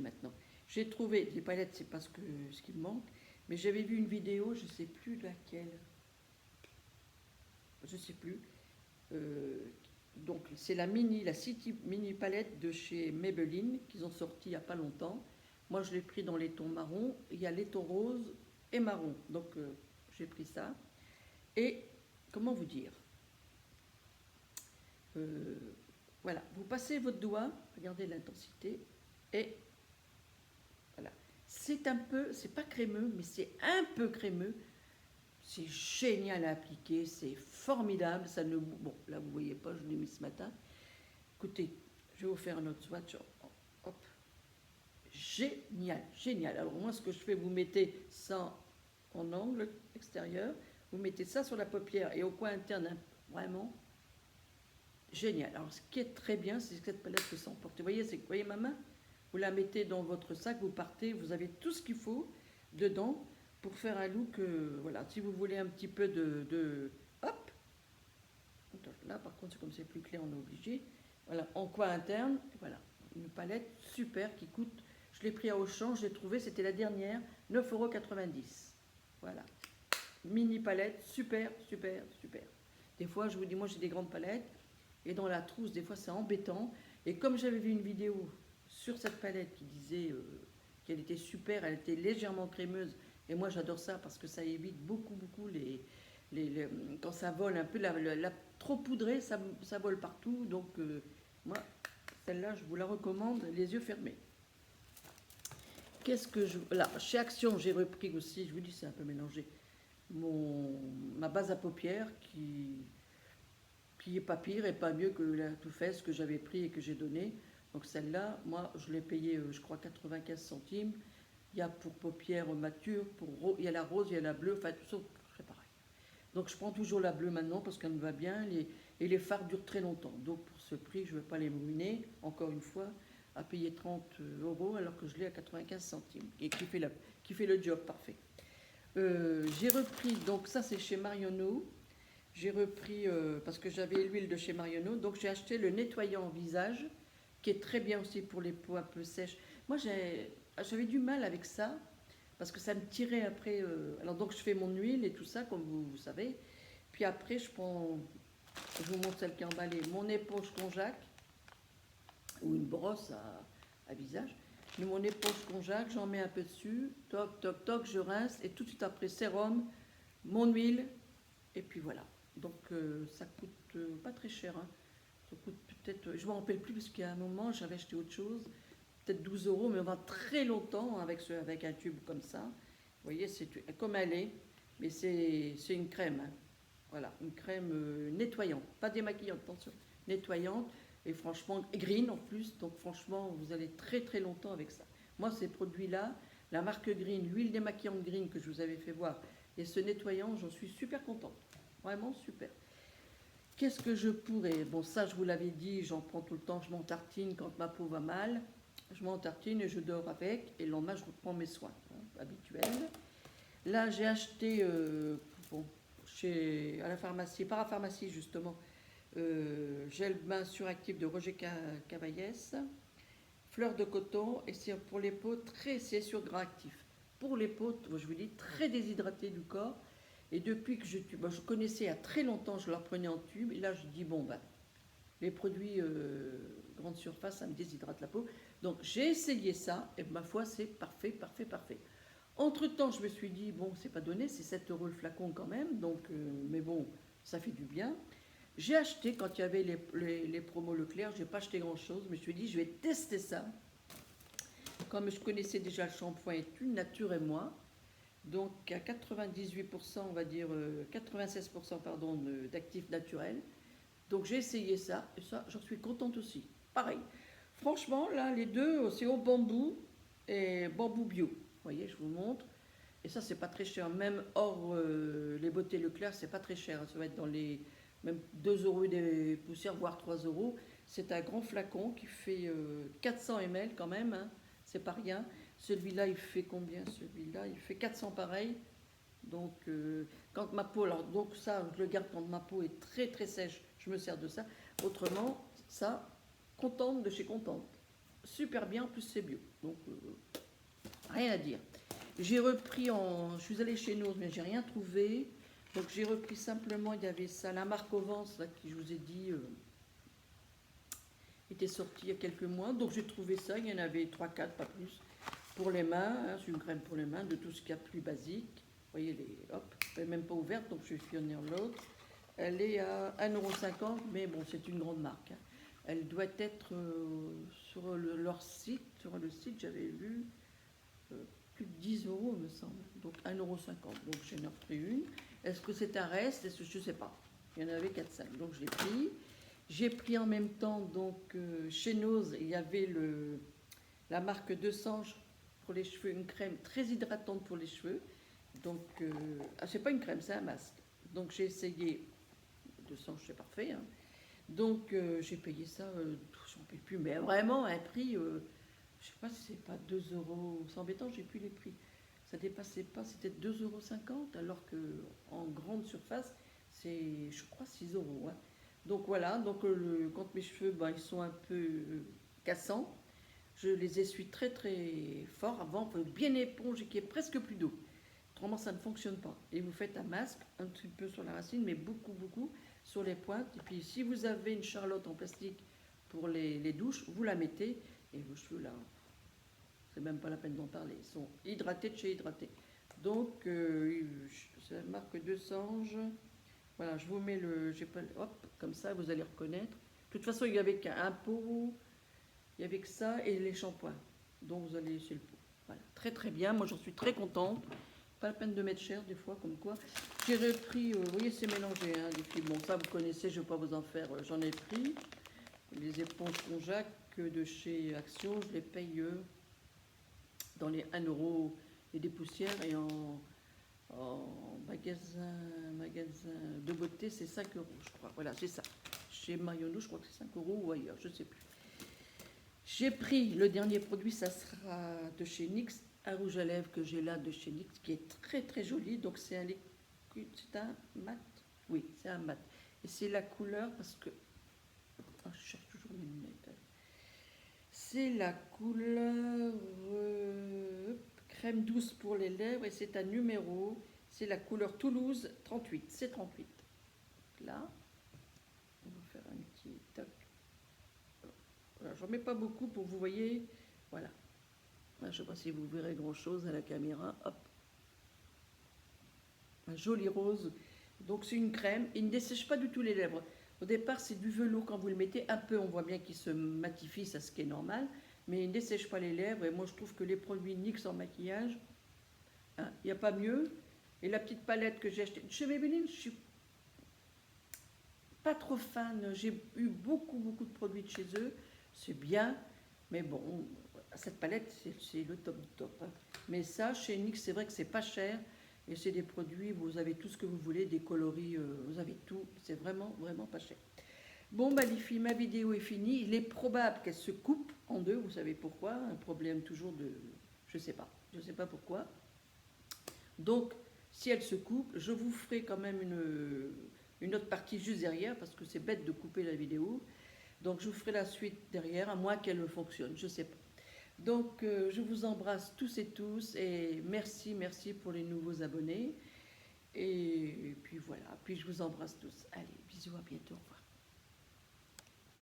maintenant. J'ai trouvé des palettes, c'est pas ce qui me manque, mais j'avais vu une vidéo, je sais plus laquelle, je sais plus. Donc c'est la City Mini palette de chez Maybelline qu'ils ont sorti il n'y a pas longtemps. Moi je l'ai pris dans les tons marron, il y a les tons roses et marron, donc j'ai pris ça. Et comment vous dire, euh, voilà, vous passez votre doigt, regardez l'intensité, et voilà. C'est un peu, c'est pas crémeux, mais c'est un peu crémeux. C'est génial à appliquer, c'est formidable. Ça ne, bon, là vous voyez pas, je l'ai mis ce matin. Écoutez, je vais vous faire un autre swatch. Hop, génial, génial. Alors moi, ce que je fais, vous mettez ça en angle extérieur, vous mettez ça sur la paupière et au coin interne, hein, vraiment génial. Alors ce qui est très bien, c'est que cette palette peut s'emporter. Vous voyez ma main? Vous la mettez dans votre sac, vous partez, vous avez tout ce qu'il faut dedans pour faire un look. Voilà, si vous voulez un petit peu hop, là par contre, comme c'est plus clair, on est obligé. Voilà, en coin interne, voilà, une palette super qui coûte, je l'ai pris à Auchan, je l'ai trouvé, c'était la dernière, 9,90 €. Voilà, mini palette, super, super, super. Des fois, je vous dis, moi j'ai des grandes palettes, et dans la trousse, des fois c'est embêtant. Et comme j'avais vu une vidéo sur cette palette qui disait qu'elle était super, elle était légèrement crémeuse, et moi j'adore ça parce que ça évite beaucoup, beaucoup quand ça vole un peu, trop poudré, ça vole partout. Donc moi, celle-là, je vous la recommande, les yeux fermés. Qu'est-ce que je... Là, chez Action, j'ai repris aussi, je vous dis, c'est un peu mélangé, ma base à paupières qui est pas pire et pas mieux que la Too Faced que j'avais pris et que j'ai donné. Donc celle-là, moi, je l'ai payée, je crois, 95 centimes. Il y a pour paupières mature, il y a la rose, il y a la bleue, enfin, tout ça, c'est pareil. Donc je prends toujours la bleue maintenant parce qu'elle me va bien et les fards durent très longtemps. Donc pour ce prix, je ne vais pas les ruiner, encore une fois, à payer 30 € alors que je l'ai à 95 centimes et qui fait le job parfait. J'ai repris, donc ça c'est chez Marionneau. J'ai repris, parce que j'avais l'huile de chez Marionneau, donc j'ai acheté le nettoyant visage, qui est très bien aussi pour les peaux un peu sèches. Moi, j'avais du mal avec ça, parce que ça me tirait après. Alors donc je fais mon huile et tout ça, comme vous savez. Puis après, je vous montre celle qui est emballée, mon éponge Conjac, ou une brosse à visage. Mais mon éponge Conjac, j'en mets un peu dessus, toc, toc, toc, je rince, et tout de suite après, sérum, mon huile, et puis voilà. Donc ça coûte pas très cher. Hein. Ça coûte peut-être, je ne me rappelle plus parce qu'il y a un moment j'avais acheté autre chose, peut-être 12 €, mais on va très longtemps avec un tube comme ça. Vous voyez, c'est comme elle est, mais c'est une crème. Hein. Voilà, une crème nettoyante, pas démaquillante, attention, nettoyante et franchement green en plus. Donc franchement, vous allez très très longtemps avec ça. Moi, ces produits-là, la marque Green, l'huile démaquillante Green que je vous avais fait voir, et ce nettoyant, j'en suis super contente. Vraiment super. Qu'est-ce que je pourrais... Bon, ça, je vous l'avais dit, j'en prends tout le temps, je m'en tartine quand ma peau va mal. Je m'en tartine et je dors avec. Et le lendemain, je reprends mes soins habituels. Là, j'ai acheté, bon, à la pharmacie, parapharmacie justement, gel bain suractif de Roger Cavaillès, fleur de coton, et c'est pour les peaux c'est sur gras actif. Pour les peaux, je vous dis, très déshydratées du corps. Et depuis que je connaissais il y a très longtemps, je leur prenais en tube. Et là, je dis, bon, ben, les produits grande surface, ça me déshydrate la peau. Donc, j'ai essayé ça. Et ma foi, c'est parfait, parfait, parfait. Entre-temps, je me suis dit, bon, c'est pas donné, c'est 7 € le flacon quand même. Donc, mais bon, ça fait du bien. J'ai acheté, quand il y avait les promos Leclerc, je n'ai pas acheté grand-chose. Je me suis dit, je vais tester ça. Comme je connaissais déjà le shampoing et tout, Nature et moi. Donc à 98%, on va dire 96% pardon, d'actifs naturels. Donc j'ai essayé ça, et ça, j'en suis contente aussi. Pareil. Franchement, là, les deux, c'est au bambou et bambou bio. Vous voyez, je vous montre. Et ça, c'est pas très cher. Même hors les beautés Leclerc, c'est pas très cher. Ça va être dans les même 2 € des poussières, voire 3 €. C'est un grand flacon qui fait 400 ml quand même. Hein. C'est pas rien. Celui-là, il fait combien? Celui-là, il fait 400 pareil. Donc, quand ma peau, alors donc ça, je le garde quand ma peau est très très sèche, je me sers de ça. Autrement, ça, contente de chez contente. super bien, en plus c'est bio. Donc, rien à dire. J'ai repris je suis allée chez Nose, mais j'ai rien trouvé. Donc j'ai repris simplement, il y avait ça, la marque Ovance, là, qui je vous ai dit, était sortie il y a quelques mois. Donc j'ai trouvé ça, il y en avait 3-4, pas plus. Pour les mains, hein, c'est une crème pour les mains, de tout ce qu'il y a de plus basique. Vous voyez, hop, elle n'est même pas ouverte, donc je vais finir l'autre. Elle est à 1,50 €, mais bon, c'est une grande marque. Hein. Elle doit être sur leur site, j'avais vu plus de 10 €, il me semble. Donc 1,50 €. Donc j'en ai repris une. Est-ce que c'est un reste? Je ne sais pas. Il y en avait 4-5. Donc je l'ai pris. J'ai pris en même temps, donc chez Nose, il y avait la marque De Sange pour les cheveux, une crème très hydratante pour les cheveux. Donc, c'est pas une crème, c'est un masque. Donc j'ai essayé. De Sange, c'est parfait. Hein. Donc j'ai payé ça, j'en peux plus, mais vraiment un prix, je sais pas si c'est pas 2 €. C'est embêtant, j'ai plus les prix. Ça dépassait pas, c'était 2,50 €, alors que en grande surface, c'est, je crois, 6 €. Hein. Donc voilà, donc quand mes cheveux, ben, ils sont un peu cassants, je les essuie très très fort avant, bien éponge et qu'il n'y ait presque plus d'eau. Autrement, ça ne fonctionne pas. Et vous faites un masque, un petit peu sur la racine, mais beaucoup, beaucoup sur les pointes. Et puis, si vous avez une charlotte en plastique pour les douches, vous la mettez. Et vos cheveux, là, c'est même pas la peine d'en parler. Ils sont hydratés de chez hydratés. Donc, c'est la marque De Sange. Voilà, je vous mets hop, comme ça, vous allez reconnaître. De toute façon, il y avait qu'un pot, il y avait que ça et les shampoings. Donc, vous allez chez le pot. Voilà, très très bien. Moi, j'en suis très contente. Pas la peine de mettre cher des fois, comme quoi. J'ai repris, vous voyez, c'est mélangé, hein, des films. Bon, ça, vous connaissez, je ne vais pas vous en faire. J'en ai pris. Les éponges Conjac de chez Action, je les paye dans les 1 € et des poussières. Et en magasin de beauté, c'est 5 €, je crois. Voilà, c'est ça. Chez Marionneau, je crois que c'est 5 € ou ailleurs, je ne sais plus. J'ai pris le dernier produit, ça sera de chez NYX. Un rouge à lèvres que j'ai là de chez NYX qui est très très joli. Donc c'est un liquide, c'est un mat. Oui, c'est un mat. Et c'est la couleur parce que je cherche toujours mes lunettes. C'est la couleur crème douce pour les lèvres et c'est un numéro. C'est la couleur Toulouse 38. C'est 38. Là, on va faire un petit toc. Voilà, j'en mets pas beaucoup pour que vous voyez. Voilà. Je ne sais pas si vous verrez grand chose à la caméra. Hop. Un joli rose. Donc c'est une crème. Il ne dessèche pas du tout les lèvres. Au départ, c'est du velours quand vous le mettez. Un peu, on voit bien qu'il se matifie, ça ce qui est normal. Mais il ne dessèche pas les lèvres. Et moi, je trouve que les produits NYX en maquillage, il n'y a pas mieux. Et la petite palette que j'ai achetée chez Maybelline, je suis pas trop fan. J'ai eu beaucoup, beaucoup de produits de chez eux. C'est bien. Mais bon, cette palette, c'est le top du top. Hein. Mais ça, chez NYX, c'est vrai que c'est pas cher. Et c'est des produits, vous avez tout ce que vous voulez, des coloris, vous avez tout. C'est vraiment, vraiment pas cher. Bon, bah les filles, ma vidéo est finie. Il est probable qu'elle se coupe en deux. Vous savez pourquoi? Un problème toujours de... Je sais pas. Je sais pas pourquoi. Donc, si elle se coupe, je vous ferai quand même une autre partie juste derrière, parce que c'est bête de couper la vidéo. Donc, je vous ferai la suite derrière, à moins qu'elle fonctionne. Je sais pas. Donc, je vous embrasse tous et merci, merci pour les nouveaux abonnés. Et puis voilà, puis je vous embrasse tous. Allez, bisous, à bientôt, au revoir.